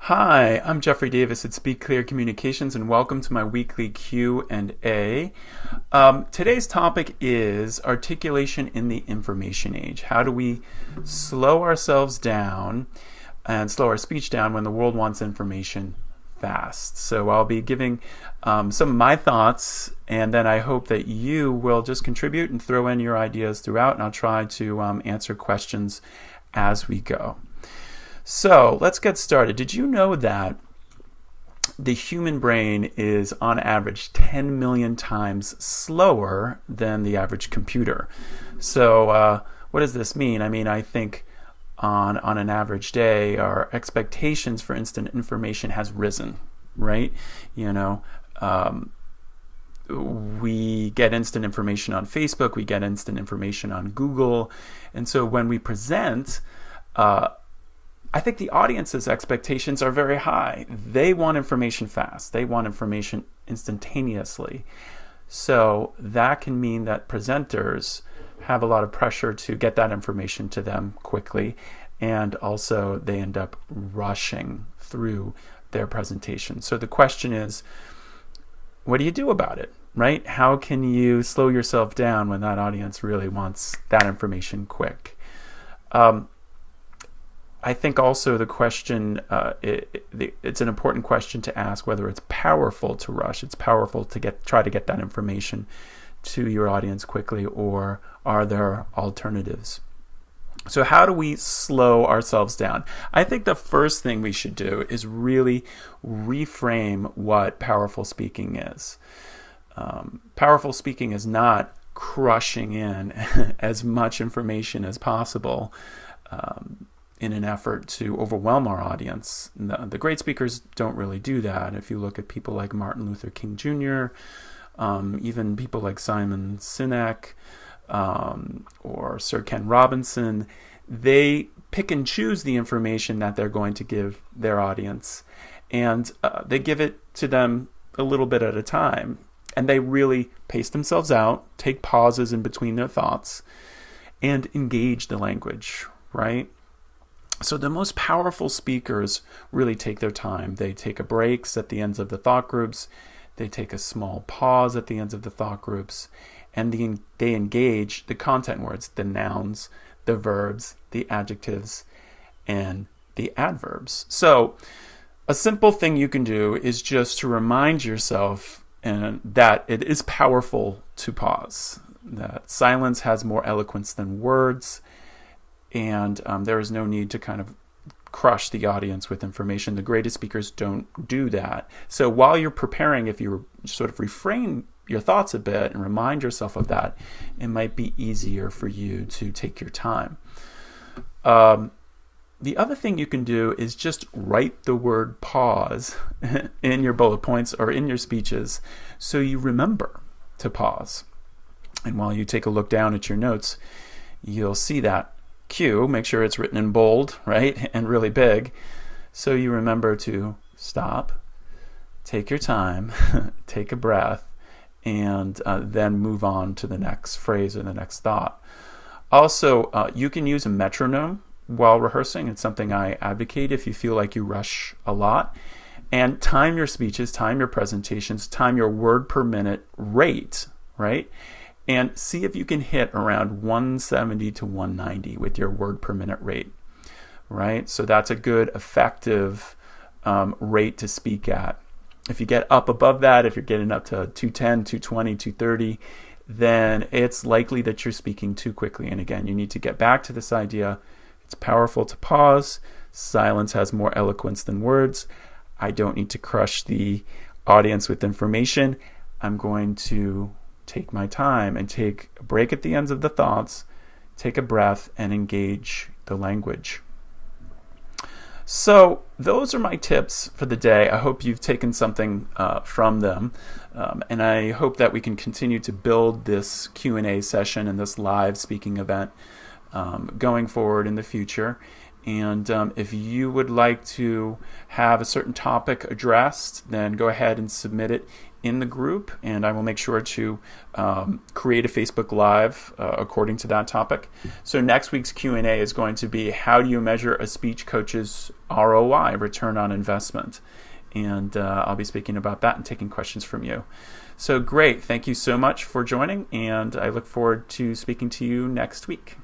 Hi, I'm Jeffrey Davis at Speak Clear Communications, and welcome to my weekly Q&A. Today's topic is articulation in the information age. How do we slow ourselves down and slow our speech down when the world wants information fast? So I'll be giving some of my thoughts, and then I hope that you will just contribute and throw in your ideas throughout, and I'll try to answer questions as we go. So let's get started. Did you know that the human brain is on average 10 million times slower than the average computer? So what does this mean? I think on an average day, our expectations for instant information has risen, right? We get instant information on Facebook, we get instant information on Google. And so when we present, I think the audience's expectations are very high. They want information fast. They want information instantaneously. So that can mean that presenters have a lot of pressure to get that information to them quickly, and also they end up rushing through their presentation. So the question is, what do you do about it, right? How can you slow yourself down when that audience really wants that information quick? I think also the question, it's an important question to ask whether it's powerful to rush. It's powerful to try to get that information to your audience quickly, or are there alternatives? So how do we slow ourselves down? I think the first thing we should do is really reframe what powerful speaking is. Powerful speaking is not crushing in as much information as possible in an effort to overwhelm our audience. The great speakers don't really do that. If you look at people like Martin Luther King Jr., even people like Simon Sinek or Sir Ken Robinson, they pick and choose the information that they're going to give their audience, and they give it to them a little bit at a time. And they really pace themselves out, take pauses in between their thoughts, and engage the language, right? So the most powerful speakers really take their time. They take breaks at the ends of the thought groups. They take a small pause at the ends of the thought groups. And they engage the content words, the nouns, the verbs, the adjectives, and the adverbs. So a simple thing you can do is just to remind yourself that it is powerful to pause, that silence has more eloquence than words, and there is no need to kind of crush the audience with information. The greatest speakers don't do that. So while you're preparing, if you sort of refrain your thoughts a bit and remind yourself of that, it might be easier for you to take your time. The other thing you can do is just write the word pause in your bullet points or in your speeches so you remember to pause. And while you take a look down at your notes, you'll see that cue. Make sure it's written in bold, right, and really big, so you remember to stop, take your time, take a breath, and then move on to the next phrase or the next thought. Also, you can use a metronome while rehearsing. It's something I advocate if you feel like you rush a lot. And time your speeches, time your presentations, time your word per minute rate, right? And see if you can hit around 170 to 190 with your word per minute rate, right? So that's a good, effective rate to speak at. If you get up above that, if you're getting up to 210, 220, 230, then it's likely that you're speaking too quickly. And again, you need to get back to this idea. It's powerful to pause. Silence has more eloquence than words. I don't need to crush the audience with information. I'm going to take my time and take a break at the ends of the thoughts, take a breath, and engage the language. So those are my tips for the day. I hope you've taken something from them, and I hope that we can continue to build this Q&A session and this live speaking event going forward in the future. And if you would like to have a certain topic addressed, then go ahead and submit it in the group, and I will make sure to create a Facebook Live according to that topic. So next week's Q&A is going to be, how do you measure a speech coach's ROI, return on investment? And I'll be speaking about that and taking questions from you. So great. Thank you so much for joining, and I look forward to speaking to you next week.